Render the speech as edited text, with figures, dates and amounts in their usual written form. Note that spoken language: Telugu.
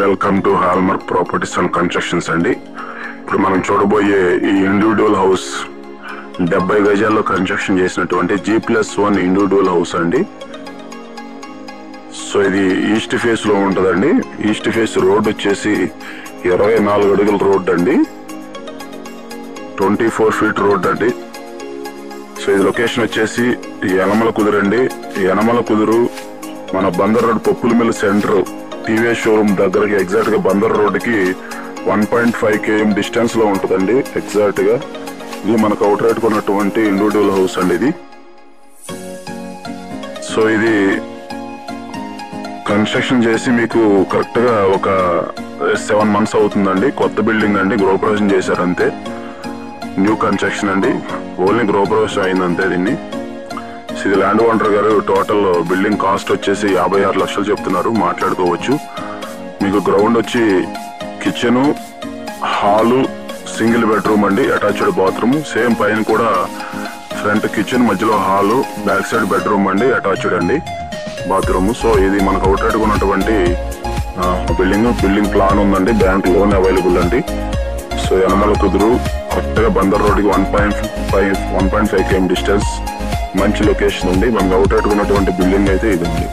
Welcome to hallmark properties and constructions అండి. ఇప్పుడు మనం చూడబోయే ఈ ఇండివిడ్యువల్ హౌస్ 70 గజాల్లో కన్స్ట్రక్షన్ చేసినటువంటి G+1 ఇండివిడ్యువల్ హౌస్ అండి. సో ఇది ఈస్ట్ ఫేస్ లో ఉంటుందండి. ఈస్ట్ ఫేస్ రోడ్ వచ్చేసి 24 అడుగుల రోడ్ అండి, 24 ఫీట్ రోడ్ అండి. సో ఇది లొకేషన్ వచ్చేసి యనమల కుదురు అండి. యనమల కుదురు మన బందర్ రోడ్ పప్పుల మిల్ సెంటర్ టీవీఎస్ షోరూమ్ దగ్గరకి ఎగ్జాక్ట్ గా బందర్ రోడ్ కి 1.5 km డిస్టెన్స్ లో ఉంటుందండి. ఎగ్జాక్ట్ గా ఇది మనకు అవుట్ రైట్ కొన్నటువంటి ఇండివిడ్యువల్ హౌస్ అండి ఇది. సో ఇది కన్స్ట్రక్షన్ చేసి మీకు కరెక్ట్ గా ఒక 7 months అవుతుందండి. కొత్త బిల్డింగ్ అండి, గృహప్రవేశం చేశారు అంతే. న్యూ కన్స్ట్రక్షన్ అండి, ఓన్లీ గృహప్రవేశం అయిందంతే దీన్ని. ఇది ల్యాండ్ ఓనర్ గారు టోటల్ బిల్డింగ్ కాస్ట్ వచ్చేసి 56 లక్షలు చెప్తున్నారు, మాట్లాడుకోవచ్చు. మీకు గ్రౌండ్ వచ్చి కిచెన్, హాలు, సింగిల్ బెడ్రూమ్ అండి, అటాచ్డ్ బాత్రూమ్. సేమ్ పైన కూడా ఫ్రంట్ కిచెన్, మధ్యలో హాలు, బ్యాక్ సైడ్ బెడ్రూమ్ అండి, అటాచ్డ్ అండి బాత్రూమ్. సో ఇది మనకు అవుట్ రైట్ ఉన్నటువంటి బిల్డింగ్ ప్లాన్ ఉందండి, బ్యాంక్ లోన్ అవైలబుల్ అండి. సో యనమల కుదురు కరెక్ట్ గా బందర్ రోడ్ కి 1.5 km డిస్టెన్స్, మంచి లొకేషన్ ఉంది. మనకు అవుట్ రైట్ ఉన్నటువంటి బిల్డింగ్ అయితే ఇది ఉంది.